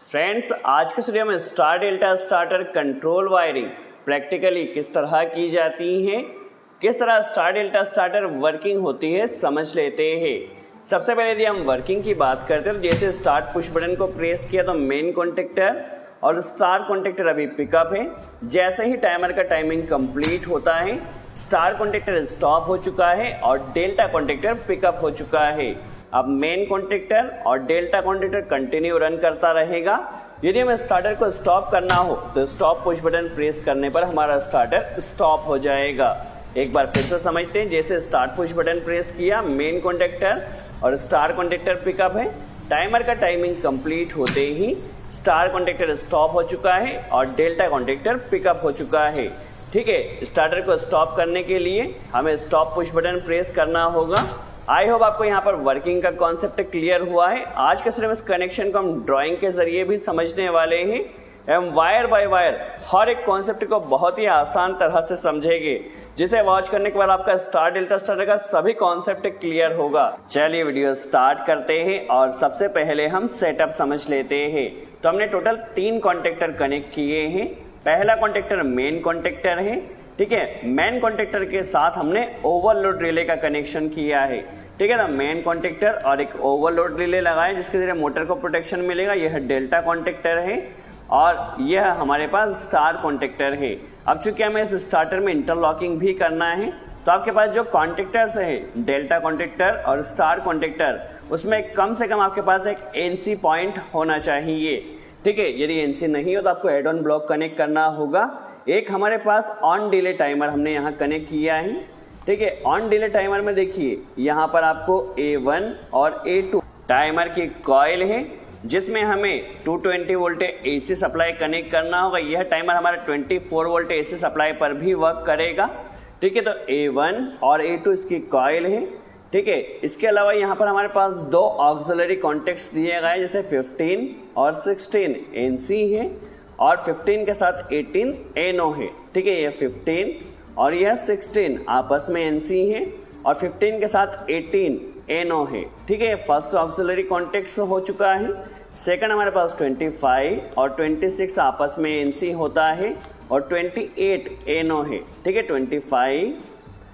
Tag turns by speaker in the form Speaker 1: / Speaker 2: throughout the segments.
Speaker 1: Friends, आज के video में star delta starter control wiring practically किस तरह की जाती है, किस तरह स्टार डेल्टा स्टार्टर वर्किंग होती है समझ लेते हैं। सबसे पहले यदि हम वर्किंग की बात करते हैं तो जैसे स्टार्ट पुश बटन को प्रेस किया तो मेन कॉन्टेक्टर और स्टार कॉन्टेक्टर अभी पिकअप है। जैसे ही टाइमर का टाइमिंग कंप्लीट होता है स्टार कॉन्टेक्टर स्टॉप हो चुका है और डेल्टा कॉन्टेक्टर पिकअप हो चुका है। अब मेन कॉन्टेक्टर और डेल्टा कॉन्टेक्टर कंटिन्यू रन करता रहेगा। यदि हमें स्टार्टर को स्टॉप करना हो तो स्टॉप पुश बटन प्रेस करने पर हमारा स्टार्टर स्टॉप हो जाएगा। एक बार फिर से समझते हैं। जैसे स्टार्ट पुश बटन प्रेस किया, मेन कॉन्टेक्टर और स्टार कॉन्टेक्टर पिकअप है। टाइमर का टाइमिंग कंप्लीट होते ही स्टार कॉन्टेक्टर स्टॉप हो चुका है और डेल्टा कॉन्टेक्टर पिकअप हो चुका है। ठीक है, स्टार्टर को स्टॉप करने के लिए हमें स्टॉप पुश बटन प्रेस करना होगा। आई होप आपको यहाँ पर वर्किंग का कॉन्सेप्ट क्लियर हुआ है। आज के सिर्फ इस कनेक्शन को हम ड्राइंग के जरिए भी समझने वाले हैं एवं वायर बाय वायर हर एक कॉन्सेप्ट को बहुत ही आसान तरह से समझेंगे, जिसे वॉच करने के बाद आपका स्टार डेल्टा स्टार्टर का सभी कॉन्सेप्ट क्लियर होगा। चलिए वीडियो स्टार्ट करते हैं और सबसे पहले हम सेटअप समझ लेते हैं। तो हमने टोटल 3 कॉन्टेक्टर कनेक्ट किए हैं। पहला कॉन्टेक्टर मेन कॉन्टेक्टर है। ठीक है, मेन कॉन्टेक्टर के साथ हमने ओवरलोड रिले का कनेक्शन किया है। ठीक है ना, मेन कॉन्टेक्टर और एक ओवरलोड रिले लगाए जिसके जरिए मोटर को प्रोटेक्शन मिलेगा। यह डेल्टा कॉन्टेक्टर है और यह हमारे पास स्टार कॉन्टेक्टर है। अब चूंकि हमें इस स्टार्टर में इंटरलॉकिंग भी करना है तो आपके पास जो कॉन्टेक्टर्स है डेल्टा कॉन्टेक्टर और स्टार कॉन्टेक्टर, उसमें कम से कम आपके पास एक एनसी पॉइंट होना चाहिए। ठीक है, यदि एनसी नहीं हो तो आपको एड ऑन ब्लॉक कनेक्ट करना होगा। एक हमारे पास ऑन डिले टाइमर हमने यहाँ कनेक्ट किया है। ठीक है, ऑन डिले टाइमर में देखिए यहाँ पर आपको A1 और A2 टाइमर की कॉइल है जिसमें हमें 220 वोल्ट AC सप्लाई कनेक्ट करना होगा। यह टाइमर हमारा 24 वोल्ट AC सप्लाई पर भी वर्क करेगा। ठीक है, तो A1 और A2 इसकी कॉइल है। ठीक है, इसके अलावा यहाँ पर हमारे पास 2 ऑक्सिलरी कॉन्टेक्ट्स दिए गए जैसे 15 और 16 NC है और 15 के साथ 18 NO है। ठीक है, यह 15 और यह 16 आपस में NC है और 15 के साथ 18 NO है। ठीक है, फर्स्ट ऑक्सिलरी कॉन्टेक्ट्स हो चुका है। सेकंड हमारे पास 25 और 26 आपस में NC होता है और 28 NO है। ठीक है, 25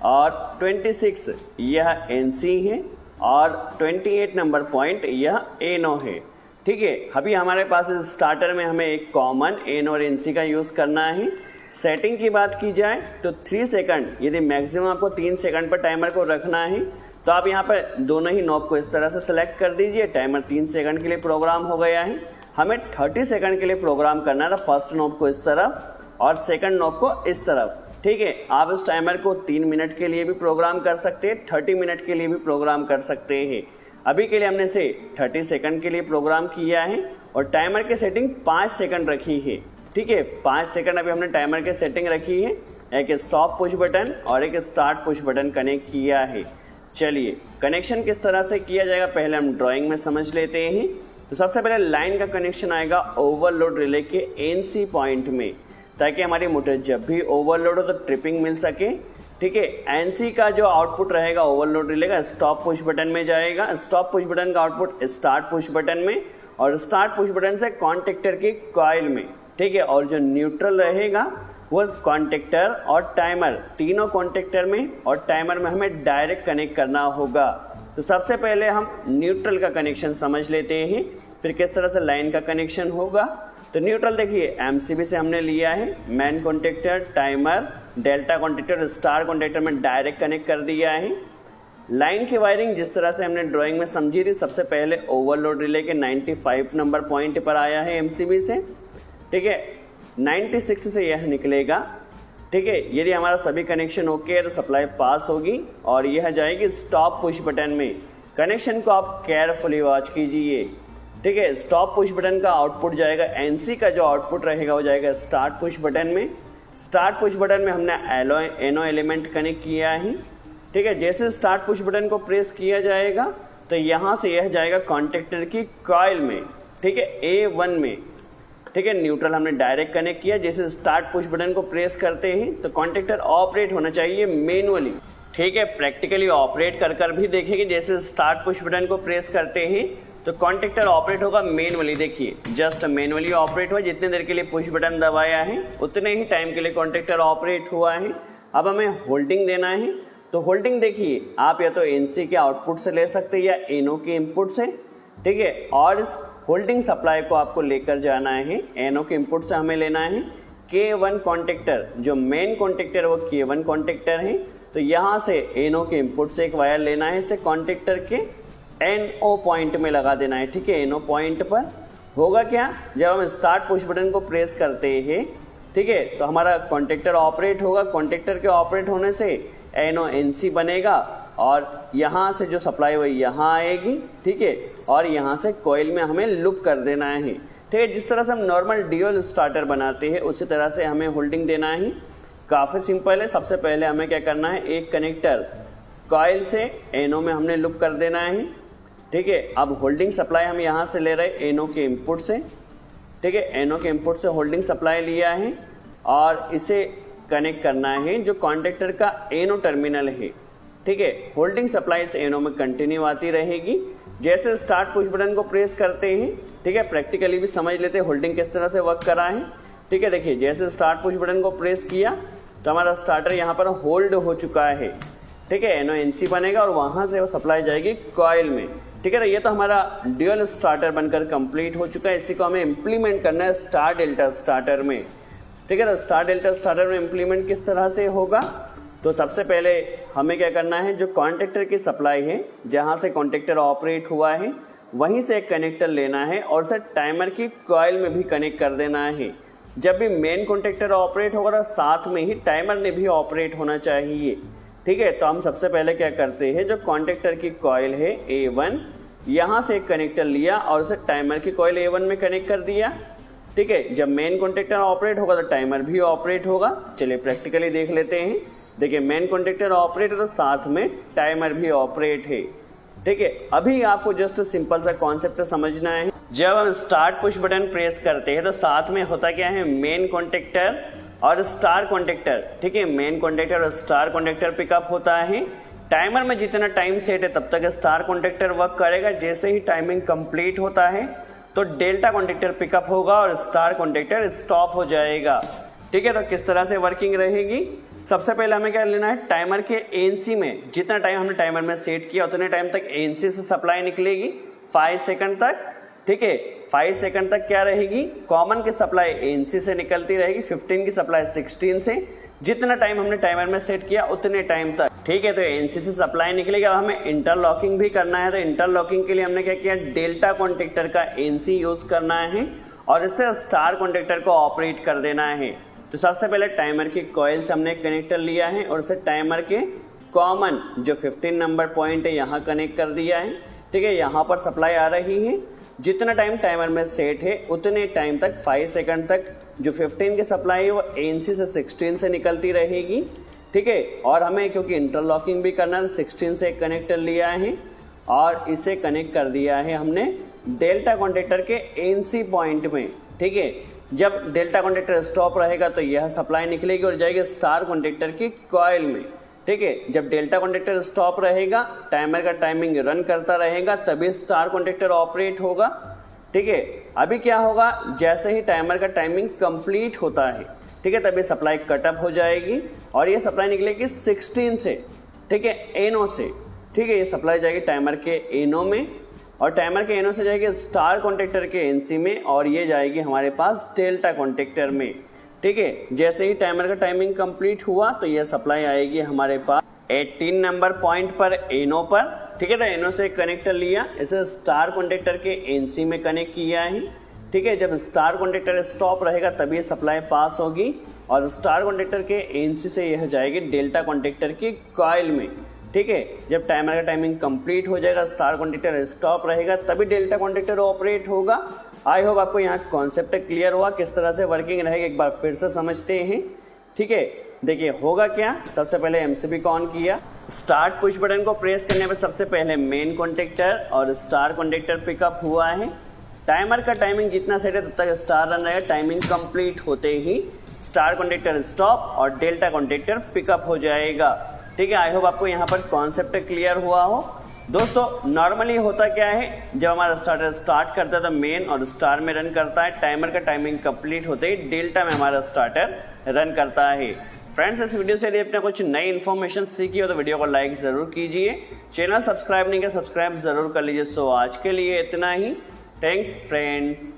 Speaker 1: और 26 यह NC है और 28 नंबर पॉइंट यह NO है। ठीक है, अभी हमारे पास इस स्टार्टर में हमें एक कॉमन NO और NC का यूज़ करना है। सेटिंग की बात की जाए तो 3 सेकंड, यदि मैक्सिमम आपको 3 सेकंड पर टाइमर को रखना है तो आप यहाँ पर दोनों ही नॉब को इस तरह से सेलेक्ट कर दीजिए। टाइमर 3 सेकंड के लिए प्रोग्राम हो गया है। हमें 30 सेकंड के लिए प्रोग्राम करना है। फर्स्ट नॉब को इस तरफ और सेकंड नॉब को इस तरफ। ठीक है, आप इस टाइमर को 3 मिनट के लिए भी प्रोग्राम कर सकते हैं, 30 मिनट के लिए भी प्रोग्राम कर सकते हैं। अभी के लिए हमने इसे 30 सेकंड के लिए प्रोग्राम किया है और टाइमर की सेटिंग 5 सेकंड रखी है। ठीक है, 5 सेकंड अभी हमने टाइमर की सेटिंग रखी है। एक स्टॉप पुश बटन और एक स्टार्ट पुश बटन कनेक्ट किया है। चलिए, कनेक्शन किस तरह से किया जाएगा पहले हम ड्राइंग में समझ लेते हैं। तो सबसे पहले लाइन का कनेक्शन आएगा ओवरलोड रिले के NC पॉइंट में, ताकि हमारी मोटर जब भी ओवरलोड हो तो ट्रिपिंग मिल सके। ठीक है, NC का जो आउटपुट रहेगा ओवरलोड रिले का स्टॉप पुश बटन में जाएगा। स्टॉप पुश बटन का आउटपुट स्टार्ट पुश बटन में और स्टार्ट पुश बटन से कॉन्टेक्टर की कॉइल में। ठीक है, और जो न्यूट्रल रहेगा वो कॉन्टेक्टर और टाइमर, तीनों कॉन्टेक्टर में और टाइमर में हमें डायरेक्ट कनेक्ट करना होगा। तो सबसे पहले हम न्यूट्रल का कनेक्शन समझ लेते हैं, फिर किस तरह से लाइन का कनेक्शन होगा। तो न्यूट्रल देखिए MCB से हमने लिया है। Main contactor, timer, delta contactor, star contactor में डायरेक्ट कनेक्ट कर दिया है। लाइन की वायरिंग जिस तरह से हमने ड्राइंग में समझी थी, सबसे पहले ओवरलोड रिले के 95 नंबर पॉइंट पर आया है MCB से। ठीक है, 96 से यह निकलेगा। ठीक है, यदि हमारा सभी कनेक्शन ओके है तो सप्लाई पास होगी और यह जाएगी स्टॉप पुश बटन में। कनेक्शन को आप केयरफुली वॉच कीजिए। ठीक है, स्टॉप पुश बटन का आउटपुट जाएगा, NC का जो आउटपुट रहेगा वो जाएगा स्टार्ट पुश बटन में। स्टार्ट पुश बटन में हमने NO एलिमेंट कनेक्ट किया है। ठीक है, जैसे स्टार्ट पुश बटन को प्रेस किया जाएगा तो यहाँ से यह जाएगा कॉन्टेक्टर की कॉइल में। ठीक है, A1 में। ठीक है, न्यूट्रल हमने डायरेक्ट कनेक्ट किया। जैसे स्टार्ट पुश बटन को प्रेस करते हैं तो कॉन्टेक्टर ऑपरेट होना चाहिए मैनुअली। ठीक है, प्रैक्टिकली ऑपरेट कर भी देखेंगे। जैसे स्टार्ट पुश बटन को प्रेस करते हैं तो कॉन्टेक्टर ऑपरेट होगा मैनुअली। देखिए जस्ट मैनुअली ऑपरेट हुआ, जितने देर के लिए पुश बटन दबाया है उतने ही टाइम के लिए कॉन्टेक्टर ऑपरेट हुआ है। अब हमें होल्डिंग देना है, तो होल्डिंग देखिए आप या तो एनसी के आउटपुट से ले सकते हैं या एनओ के इनपुट से, ठीक है। और इस होल्डिंग सप्लाई को आपको लेकर जाना है, एनओ के इनपुट से हमें लेना है K1 कॉन्टेक्टर, जो मेन कॉन्टेक्टर वो K1 कॉन्टेक्टर है। तो यहाँ से एनओ के इनपुट से एक वायर लेना है, इसे कॉन्टेक्टर के एनओ पॉइंट में लगा देना है, ठीक है। एनओ पॉइंट पर होगा क्या, जब हम स्टार्ट पुश बटन को प्रेस करते हैं, ठीक है, तो हमारा कॉन्टेक्टर ऑपरेट होगा। कॉन्टेक्टर के ऑपरेट होने से एनओ एनसी बनेगा और यहाँ से जो सप्लाई वो यहाँ आएगी, ठीक है। और यहाँ से कॉइल में हमें लूप कर देना है, ठीक है। जिस तरह से हम नॉर्मल ड्यूअल स्टार्टर बनाते हैं उसी तरह से हमें होल्डिंग देना है। काफ़ी सिंपल है। सबसे पहले हमें क्या करना है, एक कनेक्टर कॉइल से एनओ में हमने लूप कर देना है, ठीक है। अब होल्डिंग सप्लाई हम यहाँ से ले रहे हैं एनओ के इनपुट से, ठीक है। एनओ के इनपुट से होल्डिंग सप्लाई लिया है और इसे कनेक्ट करना है जो कॉन्टेक्टर का एनओ टर्मिनल है, ठीक है। होल्डिंग सप्लाई इस एनओ में कंटिन्यू आती रहेगी। जैसे स्टार्ट पुश बटन को प्रेस करते हैं, ठीक है, प्रैक्टिकली भी समझ लेते हैं होल्डिंग किस तरह से वर्क करा है, ठीक है। देखिए जैसे स्टार्ट पुश बटन को प्रेस किया तो हमारा स्टार्टर यहाँ पर होल्ड हो चुका है, ठीक है। एनओ एनसी बनेगा और वहाँ से वो सप्लाई जाएगी कॉइल में, ठीक है। तो ये तो हमारा ड्यूअल स्टार्टर बनकर कंप्लीट हो चुका है। इसी को हमें इम्प्लीमेंट करना है स्टार डेल्टा स्टार्टर में, ठीक है। तो स्टार डेल्टा स्टार्टर में इम्प्लीमेंट किस तरह से होगा, तो सबसे पहले हमें क्या करना है, जो कॉन्टेक्टर की सप्लाई है जहाँ से कॉन्टेक्टर ऑपरेट हुआ है वहीं से एक कनेक्टर लेना है और उसे टाइमर की कॉइल में भी कनेक्ट कर देना है। जब भी मेन कॉन्टेक्टर ऑपरेट होगा तो साथ में ही टाइमर ने भी ऑपरेट होना चाहिए, ठीक है। तो हम सबसे पहले क्या करते हैं, जो कॉन्टेक्टर की कॉइल है A1, यहाँ से एक कनेक्टर लिया और उसे टाइमर की कॉइल A1 में कनेक्ट कर दिया, ठीक है। जब मेन कॉन्टेक्टर ऑपरेट होगा तो टाइमर भी ऑपरेट होगा। चलिए प्रैक्टिकली देख लेते हैं। देखिए मेन कॉन्टेक्टर ऑपरेट है तो साथ में टाइमर भी ऑपरेट है, ठीक है। अभी आपको जस्ट सिंपल सा कॉन्सेप्ट समझना है। जब हम स्टार्ट पुश बटन प्रेस करते हैं तो साथ में होता क्या है, मेन कॉन्टेक्टर और स्टार कॉन्टेक्टर, ठीक है। मेन कॉन्टेक्टर और स्टार कॉन्टेक्टर पिकअप होता है। टाइमर में जितना टाइम सेट है तब तक स्टार कॉन्टेक्टर वर्क करेगा। जैसे ही टाइमिंग कंप्लीट होता है तो डेल्टा कॉन्टेक्टर पिकअप होगा और स्टार कॉन्टेक्टर स्टॉप हो जाएगा, ठीक है। तो किस तरह से वर्किंग रहेगी, सबसे पहले हमें क्या लेना है, टाइमर के एनसी में जितना टाइम हमने टाइमर में सेट किया उतने टाइम तक एनसी से सप्लाई निकलेगी 5 सेकंड तक, ठीक है। 5 सेकंड तक क्या रहेगी, कॉमन की सप्लाई एनसी से निकलती रहेगी, 15 की सप्लाई 16 से। जितना टाइम हमने टाइमर में सेट किया उतने टाइम तक, ठीक है। तो एनसी से सप्लाई निकलेगी। अब हमें इंटरलॉकिंग भी करना है, तो इंटरलॉकिंग के लिए हमने क्या किया, डेल्टा कॉन्टेक्टर का एनसी यूज़ करना है और इससे स्टार कॉन्टेक्टर को ऑपरेट कर देना है। तो सबसे पहले टाइमर की कॉइल से हमने कनेक्टर लिया है और उसे टाइमर के कॉमन जो 15 नंबर पॉइंट है यहाँ कनेक्ट कर दिया है, ठीक है। यहाँ पर सप्लाई आ रही है। जितना टाइम टाइमर में सेट है उतने टाइम तक 5 सेकंड तक जो 15 की सप्लाई है वो एनसी से 16 से निकलती रहेगी, ठीक है। और हमें क्योंकि इंटरलॉकिंग भी करना है 16 से एक कनेक्टर लिया है और इसे कनेक्ट कर दिया है हमने डेल्टा कॉन्टेक्टर के एनसी पॉइंट में, ठीक है। जब डेल्टा कॉन्टेक्टर स्टॉप रहेगा तो यह सप्लाई निकलेगी और जाएगी स्टार कॉन्टेक्टर की कॉइल में, ठीक है। जब डेल्टा कॉन्टेक्टर स्टॉप रहेगा, टाइमर का टाइमिंग रन करता रहेगा, तभी स्टार कॉन्टेक्टर ऑपरेट होगा, ठीक है। अभी क्या होगा, जैसे ही टाइमर का टाइमिंग कंप्लीट होता है, ठीक है, तभी सप्लाई कटअप हो जाएगी और ये सप्लाई निकलेगी 16 से, ठीक है, एनओ से, ठीक है। ये सप्लाई जाएगी टाइमर के एनओ में और टाइमर के एनओ से जाएगी स्टार कॉन्टेक्टर के एनसी में और ये जाएगी हमारे पास डेल्टा कॉन्टेक्टर में, ठीक है। जैसे ही टाइमर का टाइमिंग कंप्लीट हुआ तो यह सप्लाई आएगी हमारे पास 18 नंबर पॉइंट पर एनओ पर, ठीक है। तो एनओ से कनेक्टर लिया, इसे स्टार कॉन्टेक्टर के एनसी में कनेक्ट किया है, ठीक है। जब स्टार कॉन्टेक्टर स्टॉप रहेगा तभी सप्लाई पास होगी और स्टार कॉन्टेक्टर के एनसी से यह जाएगी डेल्टा कॉन्टेक्टर की कॉइल में, ठीक है। जब टाइमर का टाइमिंग कंप्लीट हो जाएगा, स्टार कॉन्टेक्टर स्टॉप रहेगा, तभी डेल्टा कॉन्टेक्टर ऑपरेट होगा। आई होप आपको यहाँ कॉन्सेप्ट क्लियर हुआ, किस तरह से वर्किंग रहेगी एक बार फिर से समझते हैं, ठीक है। देखिए होगा क्या, सबसे पहले एमसीबी को ऑन किया, स्टार्ट पुश बटन को प्रेस करने पर सबसे पहले मेन कॉन्टेक्टर और स्टार कॉन्टेक्टर पिकअप हुआ है। टाइमर का टाइमिंग जितना सेट है तब तक स्टार रन रहेगा। टाइमिंग कंप्लीट होते ही स्टार कॉन्टेक्टर स्टॉप और डेल्टा कॉन्टेक्टर पिकअप हो जाएगा, ठीक है। आई होप आपको यहाँ पर कॉन्सेप्ट क्लियर हुआ हो। दोस्तों नॉर्मली होता क्या है, जब हमारा स्टार्टर स्टार्ट करता है तो मेन और स्टार में रन करता है। टाइमर का टाइमिंग कंप्लीट होते ही डेल्टा में हमारा स्टार्टर रन करता है। फ्रेंड्स, इस वीडियो से यदि आपने कुछ नई इन्फॉर्मेशन सीखी हो तो वीडियो को लाइक ज़रूर कीजिए। चैनल सब्सक्राइब नहीं किया, सब्सक्राइब ज़रूर कर लीजिए। सो आज के लिए इतना ही। Thanks friends.